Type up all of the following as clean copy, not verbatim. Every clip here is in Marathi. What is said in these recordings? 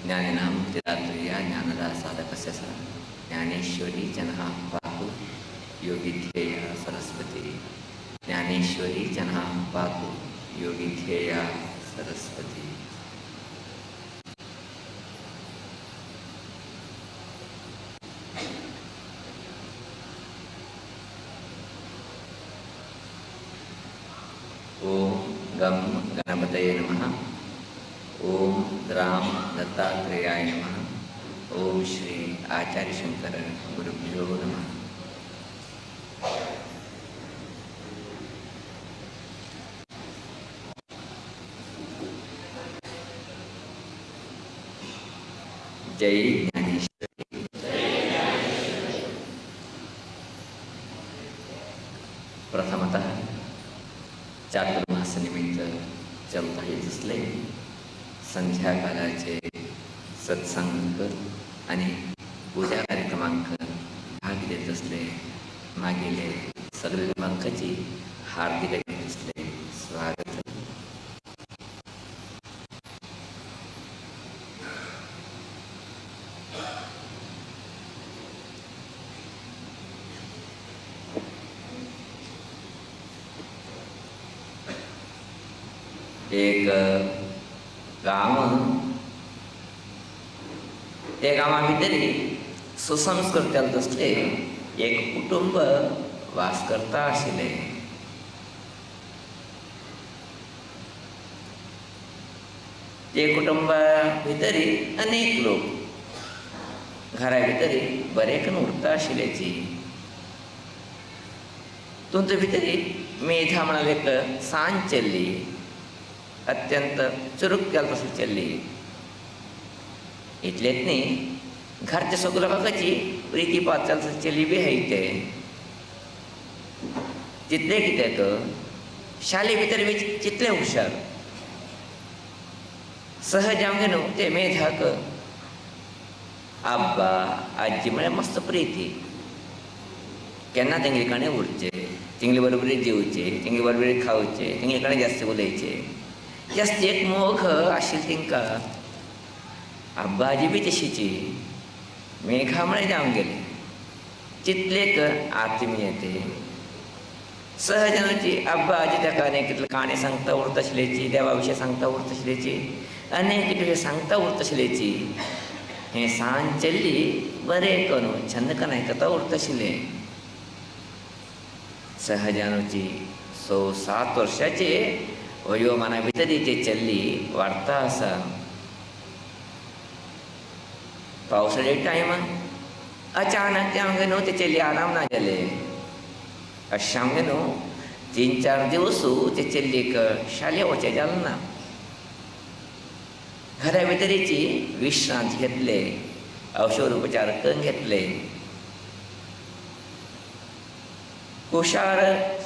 ज्ञानिनामुक्तिदात्रेया ज्ञानदा साधकस्य सा ज्ञानेश्वरी जनः पातु योगिध्येया सरस्वती। ज्ञानेश्वरी जनः पातु योगिध्येया सरस्वती। ओम गम गणपतये नमः। ओम राम दत्तात्रेयाय नमः। ओम श्री आचार्य शंकर गुरुभ्यो नमः। जय ज्ञानेश्वरी। प्रथमतः चातुर्मास निमित्त चलता येत असले संध्याकाळचे सत्संग आणि पूजा कार्यक्रमांक भाग घेत असले मागीले सगळे लोकांची हार्दिक घेत असले स्वागत। एक गाव त्या गावा भितरी सुसंस्कृत चलत असले एक कुटुंब वास करता आशिले। ते कुटुंबा भितरी अनेक लोक घरा भितरी बरेकन उरता आशिल्याची। तुमच्या भितरी मेधा म्हणाले एक सांज चल्ली अत्यंत चुरुक केल तशी चल्ली। इतलेच न्ही घरच्या सगळ्या लोकांची प्रिती पात चलता चली बी हायते। तितले कित्याक शाले भितर बी चितले हुशार सहज आमगे न्हू ते मेधाक आब्बा आजी म्हळ्यार मस्त प्रिती। केन्ना तेंगे कडेन उरचे, तेंगे बरोबर जेवचे, तेंगे बरोबर खावचे, तेंगे कडेन जास्त उलयचे। जास्त एक मोग आशिल्ली तेंकां। आब्बा आजी बी तशीची मेघा म्हळ्यार जावन गेले चितलेक आत्मीयते सहजनाची। आब्बा आजी ताका अनेक कितले काणे सांगता उरता आशिल्ल्याची, देवा विशयी सांगता उरता आशिल्ल्याची, अनेक कितें सांगता उरता आशिल्ल्याची। हें सांज चल्ली बरें करून छंद करून आयकता उरता आशिल्लें। सहजानुची 6-7 वर्साचे वयोमाना भितर ते चल्ली वाडता आसा। पावसाळे टायमान अचानक ते आमगे न्हू ते चली आराम ना जाले। अशें आमगे न्हू 3-4 दिवस ते चल्लीक शाले वचें जालें ना। घरा भितरीची विश्रांती घेतले, औषध उपचार करून घेतले। हुशार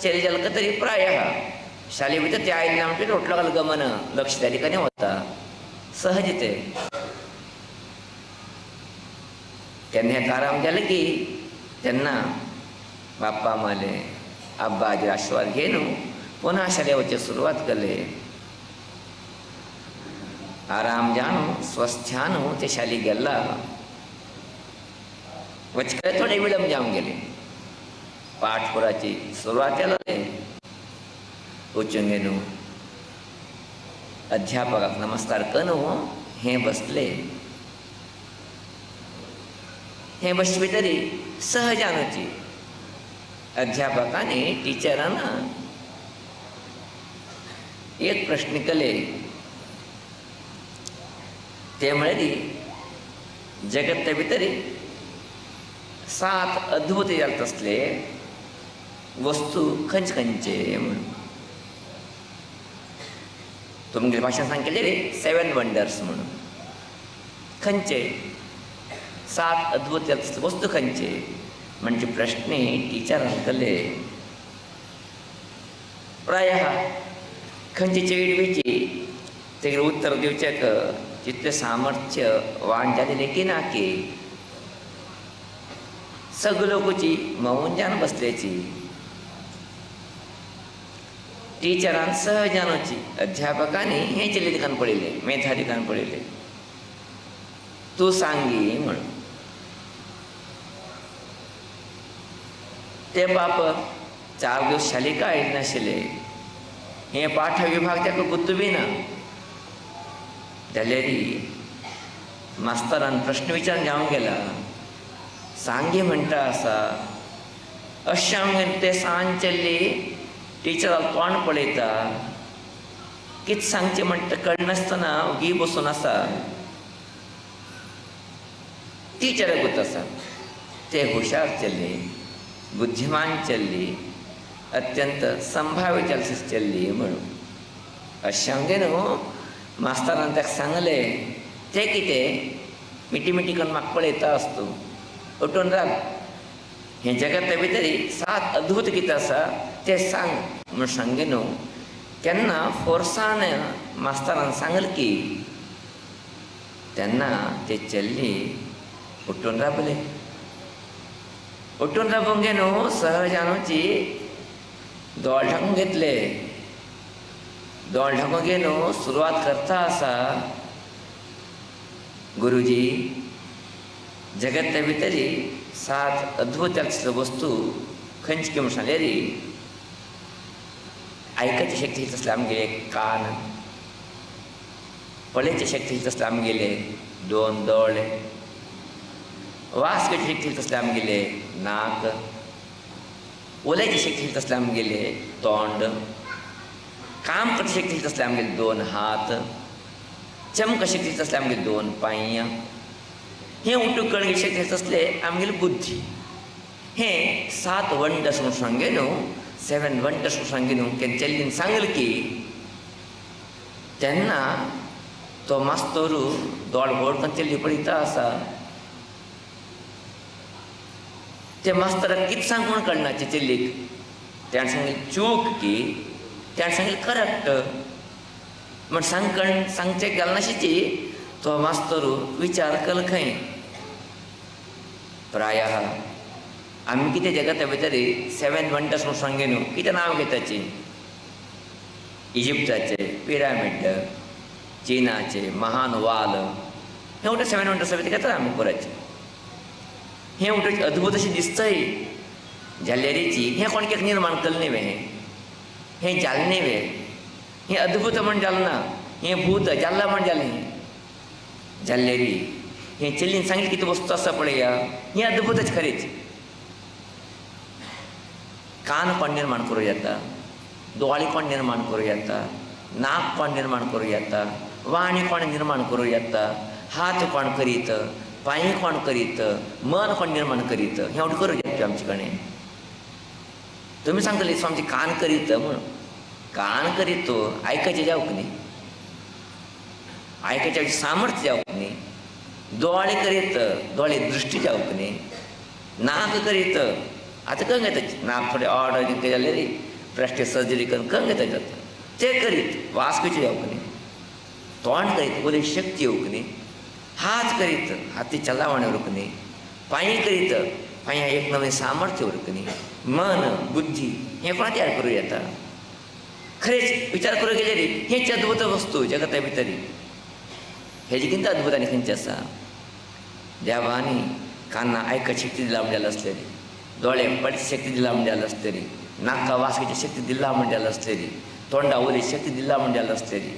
चली जालें तरी प्रायः शाले भितर ते आयले ना म्हणटकीर रोटलो गमन लक्ष त्या ठिकाणी वता सहज ते। केन्ना हेका आराम जाले की तेन्ना बाप्पा माले आब्बा आजी आशिर्वाद घेवन पुन्हा शाले वचचे सुरवात केले। आराम जावन स्वस्थ्यान ते शाली गेला। वचके थोडे विलंब जावन गेले। पाठपुराची सुरवात केले। उचंगेनू अध्यापकाक नमस्कार करून हे बसले। हे बस भितरी सहजानुची अध्यापकांनी टिचरांना एक प्रश्न केले। ते म्हळ्यार जगत भितरी 7 अद्भुत जात असले वस्तू खंयचे म्हणून तुमगे भाशेन सांगलेले 7 वंडर्स म्हणून। खंयचे 7 अद्भुत जात असले वस्तू खंयचे म्हणजे प्रश्न टिचरान केले। प्रायः खंयची चेड बीची तेगे उत्तर दिवचेक तितलें सामर्थ्य वान जालें की ना की सगळे लोकांची मौन जावन बसल्याची। टीचरान सहजानुची अध्यापकांनी हे चिल्ले दिकान पडिल्ले मेधा दिकान पडिल्ले। तूं सांगी म्हणून. ते बाप 4 दिवस शालिका येयले नाशिल्ले. हे पाठ विभाग ताका गुर्तू बी ना. जाल्यार मास्तरान प्रश्न विचारून जावंक गेला. सांगी म्हणटा आसा अशें हांवें ते सांजचेल्ली टिचराक तोंड पळयता. कितें सांगचें म्हणटा कळनासतना ओगी बसून आसा. टिचराक गुर्त आसा ते हुशार चल्ली, बुद्धिमान चल्ली, अत्यंत संभाव्य चल्ली म्हणून. अशें हांवें न्हू मास्तरान ताका सांगलें. तें कितें मिटी मिटी करून म्हाका पळयता आसता तूं उठून राव. हें जगता भितर 7 अद्भुत कितें आसा तें सांग म्हूण सांगलें न्हू. केन्ना फोर्सान मास्तरान सांगलें की तेन्ना ते चल्ली उठून रावले. उठून रावूंक गे न्हू सहजानुची दोळ ढाकून घेतले. दोळ ढाकून गे न्हू सुरवात करता आसा गुरुजी जगता भितर 7 अद्भुत वस्तू खंयची म्हूण सांगले रे. आयकची शक्ती तसले आमगेले कान, पळयची शक्ती तसले आमगेले 2 दोळे, वास घेवची शक्ती तसले आमगेले नाक, उलयची शक्ती तसले आमगेले तोंड, काम करची शक्ती तसले आमगेले 2 हात, चमक शक्ती तसले आमगेले 2 पांय, हें उठूक कळगी शक्ती तसले आमगेली बुद्धी. हें 7 वंडर्स म्हूण सांगे न्हू 7 वंडर्स म्हूण सांगे न्हू. केन्ना चल्लीन सांगलें की तेन्ना तो मास्तरू दोळ व्हड करून चल्ली पळयता आसा. ते मास्तराक कितें सांग म्हूण कळना ते चल्लीक. ताणें सांगलें चूक की ताणें सांगलें करेक्ट म्हण सांगचें गेलें नाशिची. तो मास्तरू विचार केलो खंय. प्रायः आमी कितें जगता भितर 7 वंडर्स म्हूण सांगे न्हू कितें नांव घेताची. इजिप्टाचे पिरामीड, चीनाचे महान वाल, हें उठे 7 वंडर्स भितर घेतात आमी पुराचे. हें उठे अद्भुत अशें दिसतय जाल्यारीची. हें कोणक्याक निर्माण केल्लें हें जाल्लें हें अद्भुत म्हण जालें ना. हें भूत जाल्ला म्हण जालें. जाल्लेरी हें चल्लीन सांगलें कितें वस्तू आसा पळया हें अद्भुतच खरेंच. कान कोण निर्माण करूं येता, दोळे कोण निर्माण करूं येता, नाक कोण निर्माण करूं येता, वाणी कोण निर्माण करूं येता, हात कोण करीत, पांय कोण करीत, मन कोण निर्माण करीत, हें उठे करूं येता आमचे कडेन. तुमी सांगतले सो आमचे कान करीत म्हणून. कान करीत तो आयकचें जावंक न्ही, आयकचें सामर्थ्य जावंक न्ही. दोळे करीत दोळे दृश्टी जावंक न्ही. नाक करीत आतां खंय घेता नाक थोडे ऑर्डर कितें जालें रे प्लास्टीक सर्जरी करून खंय घेता जाता तें करीत वास घेवचें जावंक न्ही. तोंड करीत उलय शक्ती येवंक न्ही. हात करीत हाती चलावण उरक न्ही. पांय करीत पांयां एक नवें सामर्थ्य उरक न्ही. मन बुद्धी हें कोणा तयार करूं येता. खरेंच विचार करूं गेले रे हेंच अद्भुत वस्तू जगता भितर. हेजे कितें अद्भुत आनी खंयचें आसा. देवानी कान्ना आयकची शक्ती दिला म्हणजे आसलेली, दोळे पळयची शक्ती दिला म्हणजे आसलेली, नाका वास घेवची शक्ती दिला म्हणजे आसलेली, तोंडा उलयची शक्ती दिला म्हणजे आसलेली,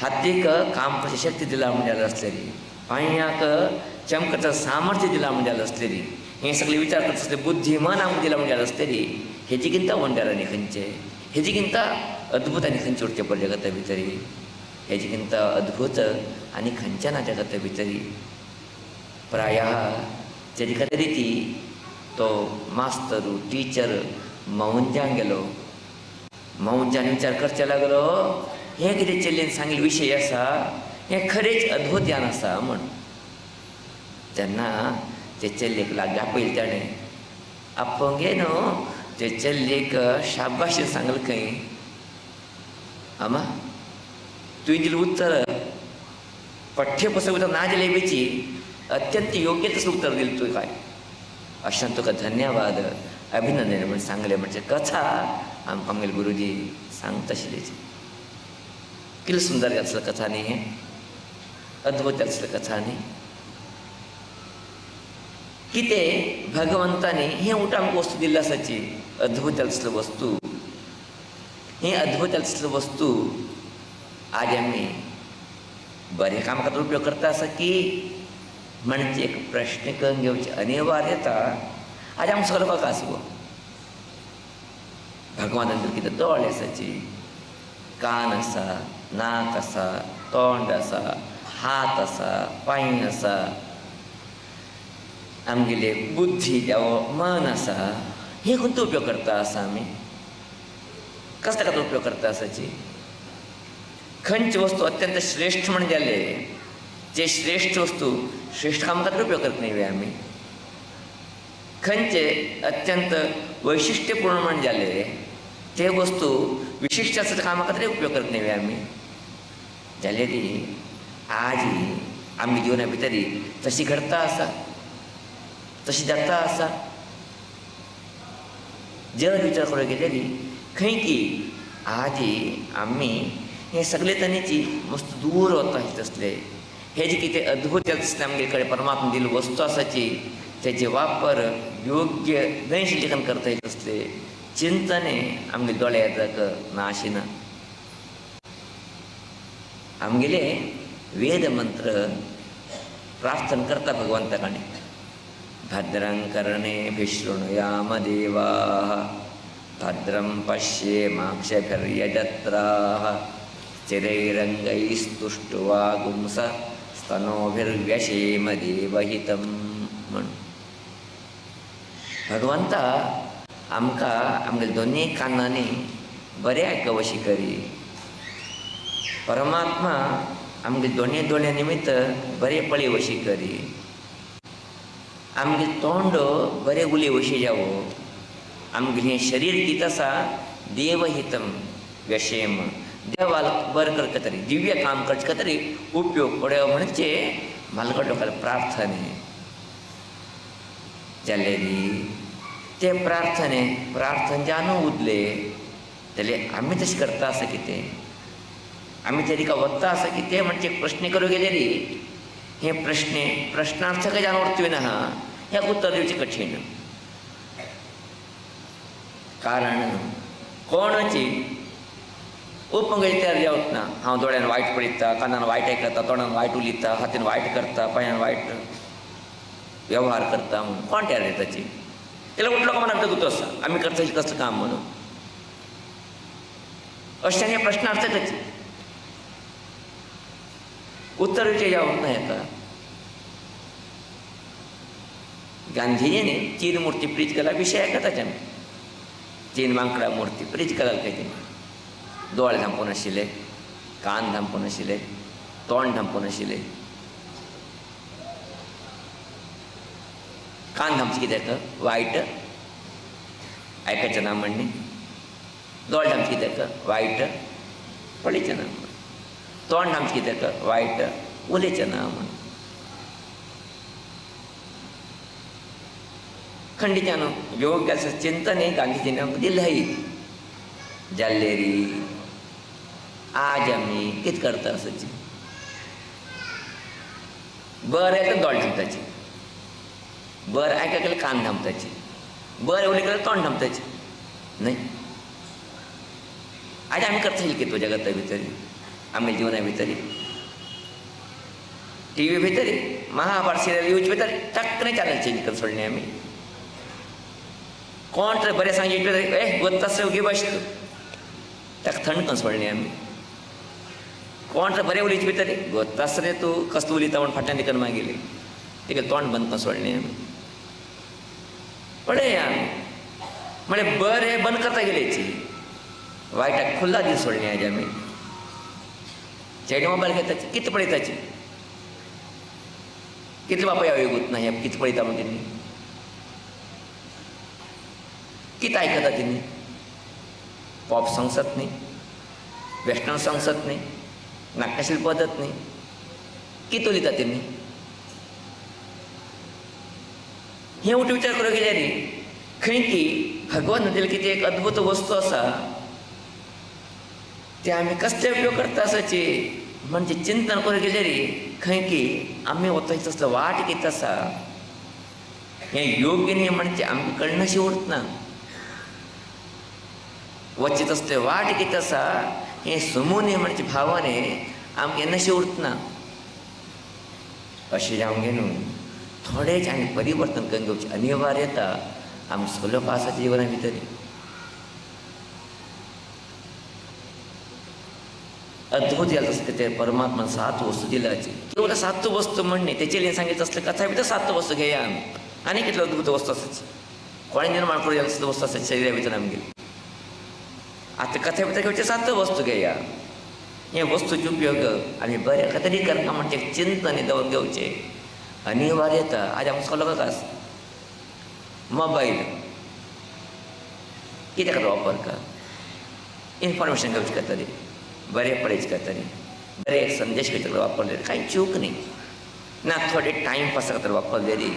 हातीक काम करची शक्ती दिला म्हणजे आसलेली, पांयाक चमकचं सामर्थ्य दिला म्हणजे आसलेली. हें सगळें विचार करता आसले बुद्धी मन आमकां दिला म्हणजे आसलेली. हेजी किंता वंडर आनी खंयचे, हेजी किंता अद्भुत आनी खंयचे उरचे पडले जगता भितर. हेजी किंता अद्भुत आनी खंयचें ना जगता भितर. प्रायः तेजे खातीर ती तो मास्तरू टिचर मौंजान गेलो. मौंजान विचार करचे लागलो हें कितें चल्लीन सांगिल्ले विशय आसा हें खरेंच अद्भुत ज्ञान आसा म्हण. तेन्ना ते चल्लेक लागीं आपयलें ताणें. आपोवंक गे न्हू ते चल्लेक शाबाशी सांगलें खंय. आमा तुवें दिलें उत्तर पाठ्यपुस्तक उतर ना जाल्यार बेची अत्यंत योग्य तसं उत्तर दिलें तुवें काय. अशें तुका धन्यवाद अभिनंदन म्हण सांगलें. म्हणजे कथा आमकां आमगेले गुरुजी सांगता आशिल्लीच. कितलें सुंदर आसलें कथा न्ही. हें अद्भुत आसलें कथा न्ही. कितें भगवंतानी हें उठ आमकां वस्तू दिल्ली आसाची अद्भुत असलो वस्तू. ही अद्भुत असलो वस्तू आज आमी बरे काम खातीर उपयोग करता आसा की म्हणजे एक प्रश्न करून घेवचे अनिवार्यता आज आमकां सगळो कळटा आसगो. भगवंतान कितें दोळे आसाची, कान आसा, नाक आसा, तोंड आसा, हात आसा, पांय आसा, आमगेले बुद्धी जावं मन आसा. हे खंयचो उपयोग करता आसा आमी? कसल्या खातीर उपयोग करता आसाची? खंयची वस्तू अत्यंत श्रेष्ठ म्हण जाले जे श्रेष्ठ वस्तू श्रेष्ठ कामा खातीर उपयोग करता न्ही आमी. खंयचे अत्यंत वैशिश्ट्यपूर्ण म्हण जाले ते वस्तू विशिश्ट आसा कामा खातीर उपयोग करता न्ही आमी. जाल्यार आज आमच्या जिवना भितर तशी घडता आसा, तशी जाता आसा. जर विचार करूंक गेल्यार खंय की आज आमी हे सगळे तरेची मस्त दूर वता तसले हे जे कितें अद्भुत असले आमगे कडेन परमात्मा दिल्ली वस्तू आसाची तेजे वापर योग्य दैशिलेखन करता तसले चिंतने आमगे दोळे येतात ना आशिना. आमगेले वेद मंत्र प्रार्थना करता भगवंता कडेन. भद्रं कर्णेभिः शृणुयाम देवाः, भद्रं पश्येमाक्षभिर्यजत्राः, स्थिरैरङ्गैस्तुष्ट्वागुंस स्तनोभिर्व्यशेम देवहितं. म्हण भगवंता आमकां आमगे दोनी कानांनी बरें आयकवशी करी. परमात्मा आमगे दोनी दोळ्यां निमित्त बरें पळयवशी करी. आमगे तोंड बरें उलयवशी जावो. आमगे हें शरीर कितें आसा देवहितं व्यशेम, देवाल बरें करचे खातीर दिव्य काम करचे खातीर उपयोग पडयो म्हणजे मालगडोकार प्रार्थने. जाल्यार ते प्रार्थने जावन उरले जाल्यार आमी तशें करता आसा कितें? आमी तरीका वता आसा कितें म्हणजे प्रश्न करूं गेल्यार हे प्रश्नार्थक जावन उरतले आहा ह्याक उत्तर दिवचें कठीण. कारण कोणाची उपमगज तयार जावच ना. हांव दोळ्यान वायट पळयता, कानान वायट आयकता, तोंडान वायट उलयता, हातीन वायट करता, पांयान वायट वेव्हार करता म्हणून कोण तयार जाता ताची? तेला उठलो का मनाक दुखतो आसा आमी करता कसलें काम म्हणून. अशें हे प्रश्नार्थकाची उत्तर दिवचें जावप ना हेका. गांधीजीने चीन मूर्ती प्रीत केला विशय आयकता ताच्यान. चीन मांकडा मूर्ती प्रीत केला तेणी. दोळे धांपून आशिल्ले, कान धांपून आशिल्ले, तोंड धांपून आशिल्ले. कान धांपचे कित्याक? वायट आयकचें ना म्हणनी. दोळे धांपचे कित्याक? वायट पळयचें ना म्हण. तोंड धांपचें कित्याक? वायट उलयचें ना म्हण. खंडीच्यान योग्य असं चिंतन हे गांधीजीने आमकां दिलें हाय. जाल्यार आज आमी कितें करता आसाची? बरें आयकल्यार दोळे धांपताची, बरें आयकल्यार केल्यार कान धांपताची, बरें उलय केल्यार तोंड धांपताची न्हय. आज आमी करता कितें जगता भितर आमच्या जिवना भितर टीव्ही भितर महाभारत सिरियल येवचे भितर टक्कन चॅनल चेंज करून सोडलें आमी. कोण तरी बरें सांगे वत्तास घे बस तूं ताका थंड करून सोडलें आमी. कोण तरी बरें उलयचे भितर वत्तास रे तूं कसलो उलयता म्हण फाटल्यान देखून मागयलें तेका तोंड बंद करून सोडलें आमी. पळय आमी म्हळ्यार बरें बंद करता गेलेची वायटाक खुल्ला दीस सोडलें आज आमी. चेडे मोबायल घेताची कितें पळयताची? कितले बापाय अयोगूत ना हे कितें पळयता म्हण तेणी? कितें आयकता तेणी? पॉप सॉंग्स न्ही, वेस्टर्न सॉंग्स न्ही, नाट्यशील पद्दत न्ही, कितें उलयता तेणी? हें उठ विचार करूंक गेल्यार खंय की भगवान दिलें कितें एक अद्भुत वस्तू आसा ते आमी कसले उपयोग करता आसाची म्हणजे चिंतन करूंक गेल्यार खंय की आमी वता तसलो वाट कितें आसा हे योग्य नियमांचे आमकां कळनाशी उरतना वचीत असले वाट कितें आसा हे समूह नियमांचे भावाने आमकां केन्नाशें उरतना अशें जावंक न्हू. थोडेच आनी परिवर्तन करून घेवची अनिवार्यता आमच्या सगळ्या पासाच्या जिवना भितर. अद्भुत जालें तसलें कितें परमात्मान 7 वस्तू दिल्याची केवळ 7 वस्तू म्हणणे तेचेर सांगितलं असलें कथा भितर 7 वस्तू घेया आमी. आनी कितल्यो अद्भुत वस्तू आसाची कोणे निर्माण करूं जाय तसल्यो वस्तू आसात शरिरा भितर आमगेली. आतां कथे भितर घेवचे 7 वस्तू घेया. हे वस्तूचे उपयोग आमी बऱ्या तरी करता म्हणजे चिंतन दवरून घेवचे अनिवार्यता. आज आमकां सगळो आसा मोबायल कित्याक वापर का इन्फॉर्मेशन घेवचे खातीर बरे पळयचे खातीर बरे एक संदेश घेवचे वापरले कांय चूक न्ही ना. थोडे टायमपासा खातीर वापरलेली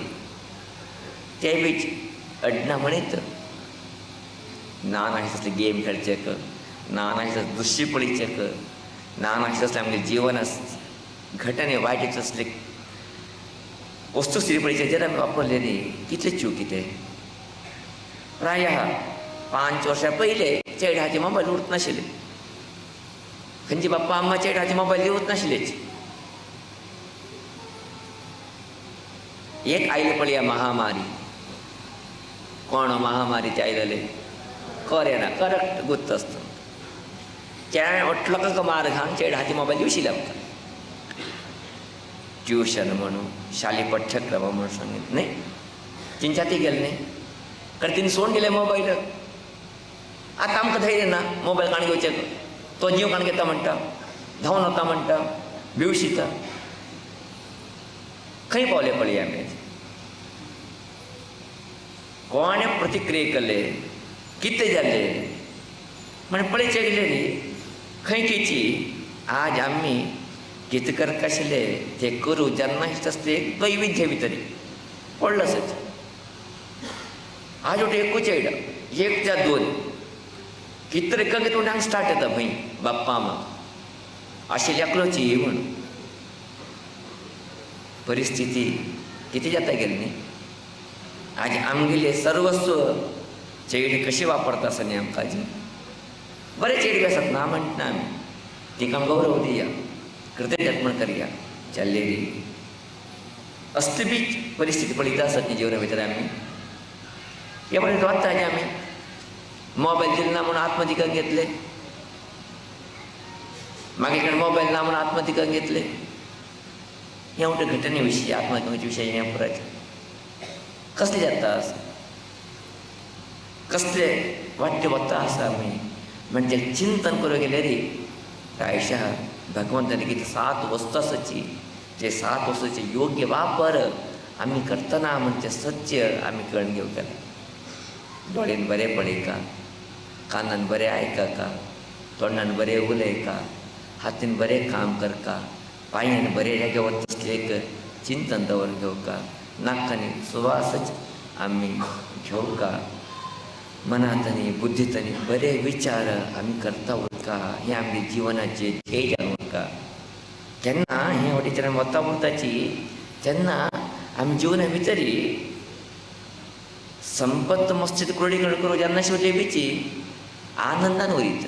ते बीच अडना म्हणीत ना नाशे तसले गेम खेळचेक ना नाशे दृश्य पळयचेक ना नाशे तसले आमगे जिवन घटने वायट तसले वस्तू स्थिती पळयचे जर आमी वापरलेली कितले चूक कितें. प्रायः 5 वर्सां पयले चेडे हाती मोबायल उरत नाशिल्ले. खंयचे बाप्पा अम्मा चेडे हाती मोबायल दिवच नाशिल्लेच. एक आयले पळया महामारी. कोण महामारी ते आयलेले कोरोना करेक्ट गुर्त आसता. त्या लोकांक मार घालून चेडे हाती मोबायल दिवशिल्ले आमकां. ट्युशन म्हणून शालेय पाठ्यक्रम म्हणून सांगित न्ही तेंच्या ती गेले न्ही कारण तिने सोडून दिले मोबायल. आतां आमकां धैर्य ना मोबायल काण घेवचे. तो जीव काण घेता म्हणटा धांवन वता म्हणटा भिवशिता. खंय पावले पळया आमी. कोणे प्रतिक्रिया केले कितें जालें म्हण पळयचे गेले न्ही खंय खंयची. आज आमी कितें करता आशिल्ले ते करूं जेन्ना आसले एक वैविध्य भितर पडलो आसत. आज वटे एकूच चेड 1 त्या 2 कितें तरी कितें म्हणून स्टार्ट येता खंय बाप्पा अम्मा आशिल्ली एकलोची म्हूण. परिस्थिती कितें जाता गेली न्ही. आज आमगेले सर्वस्व चेड कशी वापरता आसा न्ही आमकां. आज बरे चेड आसात ना म्हणटा आमी तिका गौरव दिया कृतज्ञता करया चल्लेली. असली बी परिस्थिती पळयता आसत न्ही जिवना भितर आमी. हे म्हणून वाचता आमी मोबायल दिलो ना म्हणून आत्महत्या घेतले. मागीर मोबायल ना म्हणून आत्महत्या घेतले. हे मोठे घटने विशीं आत्महत्ये विशयी हे पुराचे कसले जाता आसा कसले वाट्टे वता आसा आमी म्हणजे चिंतन करूं गेले रे. प्रायशः भगवंतानी कितें 7 वस्तू आसाची ते 7 वस्तूचे योग्य वापर आमी करतना म्हणजे सत्य आमी कळून घेवंक जाय. दोळ्यान बरें पळयका कानान बरें आयकका तोंडान बरें उलयका हातीन बरें काम करका पांयान बरें जाग्यार वता तसलें एक चिंतन दवरून घेवका. नाकांनी सुवासच आमी घेवका. मनांत आनी बुद्दीत आनी बरे विचार आमी करता उरका. हे आमगे जिवनाचे ध्येय जावन उरका. केन्ना हे वटेच्यान वता उरताची तेन्ना आमी जिवना भितरी संपत्त मस्तीत क्रोडीकरण करूं जेन्ना शिवले बीची आनंदान उरीत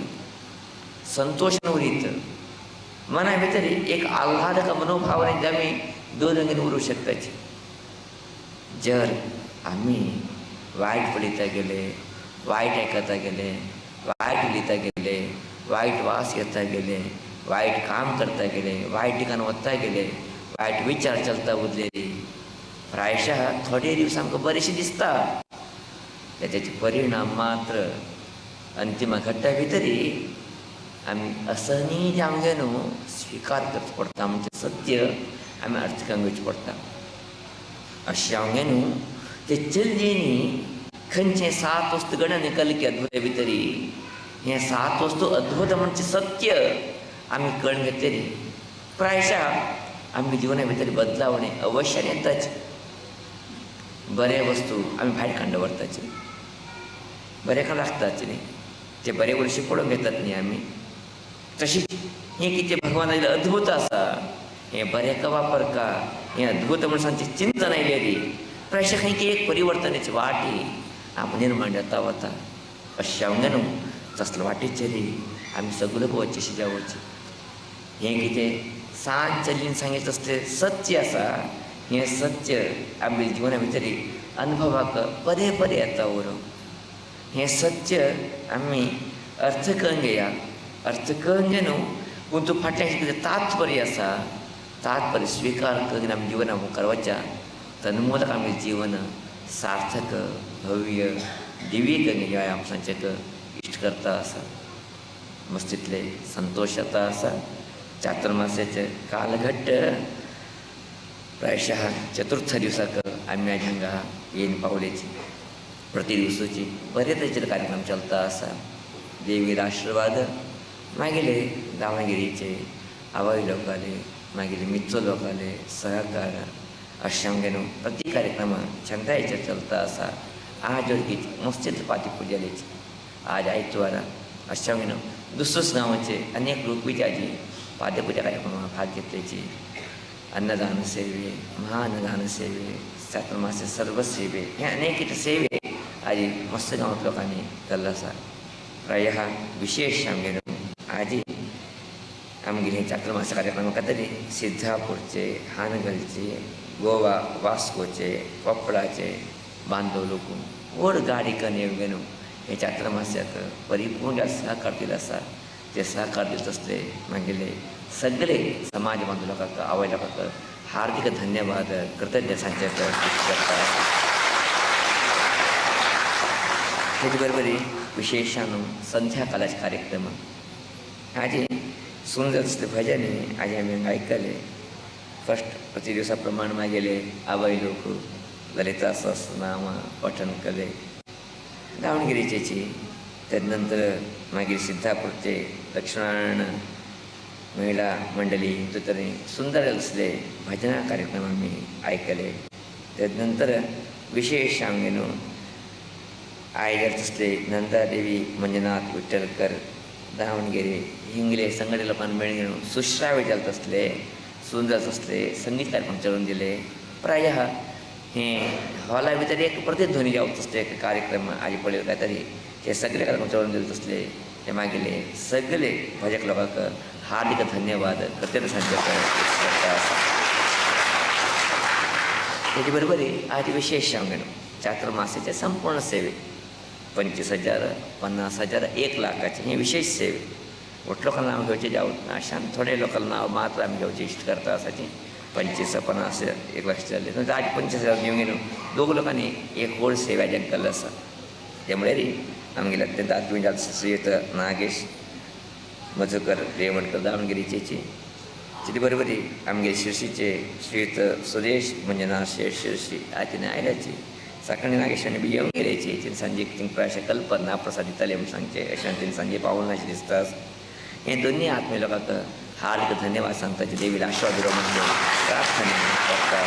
संतोशान उरीत मना भितर एक आल्हादक मनोभावने आमी दोरंगीन उरूं शकताची. जर आमी वायट पळयता गेले वायट आयकता गेले वायट उलयता गेले वायट वास घेता गेले वायट काम करता गेले वायट ठिकाण वता गेले वायट विचार चलता उरलेली प्रायशः थोडे दिवस आमकां बरेंशें दिसता. त्याचे परिणाम मात्र अंतिम घट्टा भितरी आमी असहनीय जावंक न्हू स्विकार करचो पडटा. म्हणजे सत्य आमी अर्थकान घेवचें पडटा. अशें जावंक न्हू ते चलयेनी खंयचे 7 वस्तू गणने केले की अद्भुत भितरी हे 7 वस्तू अद्भुत म्हणजे सत्य आमी कळून घेतलेली प्रायशः आमच्या जिवना भितर बदलावणे अवश्यान येताच. बरे वस्तू आमी भायर काडून दवरताचे बरे काण लागताचे न्ही ते बरे वर्षी पळोवन घेतात न्ही आमी. तशीच हें कितें भगवानाचें अद्भुत आसा हें बरें का वापर का हें अद्भुत म्हणून सांगचें चिंतन आयलेली प्रायशा खंय एक परिवर्तनाची वाटी आम निर्माण जाता वता अशें न्हू तसले वाटेचेर आमी सगळो वचचें जावचें. हें कितें सांत चलीन सांगितलें तसलें सत्य आसा. हें सत्य आमच्या जिवना भितर अनुभवाक पदें पदें येता उरो. हें सत्य आमी अर्थ करून घेया. अर्थ करून घे न्हू पूण तूं फाटल्यान कितें तात्पर्य आसा तात्पर्य स्विकार करून आमी जिवना मुखार वचा तन्मूलक आमी जीवन सार्थक भव्य दिव्य करून घेवया आमी सांचेक इश्ट करता आसा. मस्तितले संतोश जाता आसा. चातुर्मास्याचे कालघट्ट प्रायशः चतुर्थ दिवसाक आमी आज हांगा येवन पावलेची. प्रति दिवसाची बरे तरेचे कार्यक्रम चलता आसा. देवीर आशिर्वाद मागीर दावणगिरीचे आवय लोकाले मागीर मित्रो लोकाले सहकार अशें न्हू प्रति कार्यक्रम चंद्रायेचेर चलता आसा. आज ओळखीची मस्तीत पाती पुजलेची आज आयतवारा अशें न्हू दुसऱ्याच गांवाचे अनेक लोक बी ताजी पाद्यपुजा कार्यक्रमात भाग घेतल्याची. अन्नदान सेवे महाअन्नदान सेवे चातुर्मास्य सर्व सेवे हे अनेक सेवे आज मस्त गांवांत लोकांनी केल्लो आसा. प्रायः विशेष आमगे आज आमगे चातुर्मास्य कार्यक्रम खातीर सिद्धापूरचे हानगलचे गोवा वास्कोचे कोप्पळाचे बांदव लोक व्हड गाडी करून येवंक न्हू हे चातुर्मास्याक परिपूर्ण सहकार दिलो आसा. ते सहकार दिले तसले मागीर सगळे समाज बांधव लोकांक आवय लोकांक हार्दिक धन्यवाद कृतज्ञ सांचे करता. तेजे बरोबर विशेशान संध्याकाळाचे कार्यक्रम आज सुंदर असले भजन आज आमी आयकले. फर्स्ट प्रति दिवसा प्रमाण मागेले आवय लोक ललिता सहस्रनाम पठण केले दावणगिरीचेची. त्यानंतर मागीर सिद्धापूरचे लक्ष्मण महिला मंडळी हितून सुंदर असले भजना कार्यक्रम आमी आयकले. त्यानंतर विशेष आमगे न्हू आयज तसले नंदादेवी मंजुनाथ विठ्ठलकर दावणगेरे हिंगले संगडे लोकांनी मेळून सुश्राव्य जाले तसले सुंदर तसले संगीत कार्यक्रम चलोवन दिले. प्रायः हें हॉला भितर एक प्रतिध्वनी जावं तसले एक कार्यक्रम आज पळयले काय तरी हे सगळे कार्यक्रम चलोवन दिले तसले हे मागीले सगळे भजक लोकांक हार्दिक धन्यवाद कृतज्ञ सांगता आसा. तेजे बरोबर आज विशेष सांगून चातुर्मास्याचे संपूर्ण सेवे 25,000 50,000 1 लाखाचे हे विशेष सेवे व्हड लोकांना नांव घेवचें जावं अशा थोडे लोकांना नांव मात्र आमी घेवचें इश्ट करता आसाची. 25 50 1 लाख जाले आज 25,000 घेवंक न्हू दोग लोकांनी एक व्हड सेवा जें केल्लो आसा. त्यामुळे आमगेले अत्यंत आत्मीय श्रीयुत नागेश मधुकर रेवणकर दावणगिरीचे तेजे बरोबर आमगे शिरसीचे श्रीयुत सुरेश मंजुनाथ शेठ शिरसी आज तिने आयल्याची. सकाळी नागेशांनी बी येवन गेल्याची तिने सांजे तिंग प्रायशे कल्पना प्रसाद दिताले म्हूण सांगचे अशें तिने सांजे पावून अशें दिसता. हे दोनी आत्मीय लोकांक हार्दिक धन्यवाद सांगताचे देवीला आशीर्वाद दिलो म्हणजे प्रार्थना करता.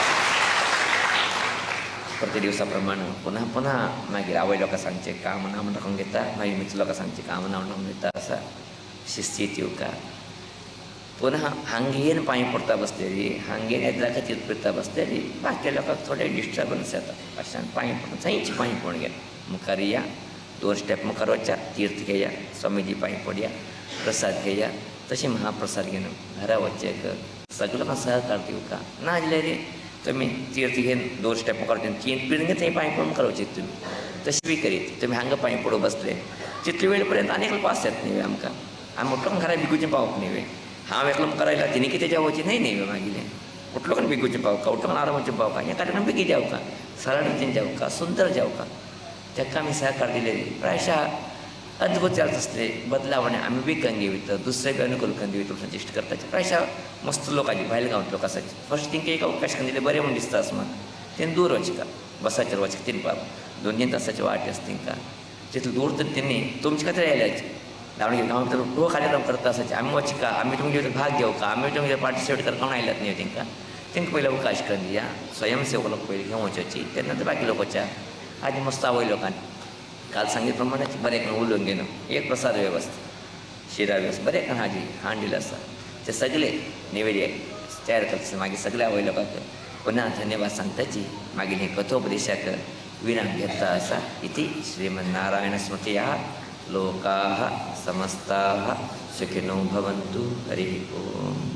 प्रति दिवसा प्रमाण पुन्हा पुन्हा मागीर आवय लोकां सांगचे काम ना म्हण राखूंक घेता मागीर मित्र लोकां सांगचे काम ना म्हण राखूंक घेता आसा. शिस्तीत येवका पुन्हा हांगेन पांय पडटा बसलेली हांगेन येतल्या खातीर फिरता बसलेली बाकी लोकांक थोडे डिस्टर्बन्स येता अशें पांय पडून थंयच पांय पडून गेले मुखार या 2 स्टेप मुखार वचा तीर्थ घेया स्वामीजी पांय पडया प्रसाद घेया तशें महाप्रसाद घेवन घरा वचचेक सगळे लोकांक सहकार दिवका ना जाल्यार तुमी तीर्थ घेवन 2 स्टेप मुखार वचून 3 पिळगे थंय पांय पडून मुखार वचीत तुमी तशें बी करीत तुमी हांगा पांय पडूं बसले तितले वेळ पर्यंत आनीक पास येत न्ही आमकां आमी उठून घरा बिगूचें पावप न्ही हांव एकलो मुखार आयला तिने कितें जेवची न्हय न्ही मागिले उठलो बिगूचें पावका उठून आरामाचें पावका हें कार्यक्रम बेगीन जेवका सरळ रितीन जेवका सुंदर जेवका ताका आमी सहकार दिलेली प्रायशा अद्भुत जाता आसले बदलावणे आमी बी करून घेवता दुसरे बी अनुकूल करून दिवता वचून इश्ट करताचे प्रायशा मस्त लोकांची भायल्या गांवांत लोक आसाचे फर्स्ट तेंका एक अवकाश करून दिले बरें म्हूण दिसता आसमान तें दूर वचका बसाचेर वचका तिनपाक 2-3 तासाची वाट आसा तेंकां तितले दूर तर तेणी तुमचे खातीर आयल्याचे दावणगिरी गांवा भितर हो कार्यक्रम करता आसाचे आमी वचका आमी तुमचे भाग घेवका आमी तुमचे पार्टिसिपेट करपाक कोण आयल्यात न्ही तेंकां पयलीं अवकाश करून दिया स्वयंसेवक लोक पयलीं घेवन वचची तेन्ना तर बाकी लोक वचा आनी मस्त आवय लोकांनी काल सांगितले प्रमाणे बरें करून उलोवंक घेवन एक प्रसाद वेवस्था शिरा वेवस्था बरें करून हाजी हांडिल्लो आसा ते सगळे नेवेद्य तयार करता मागीर सगळे आवय लोकांक पुन्हा धन्यवाद सांगताची मागील हे कथोपदेशाक विराम घेता असा इति श्रीमन्नारायणस्मृतया लोकाः समस्ताः सुखिनो भवन्तु. हरि ओम.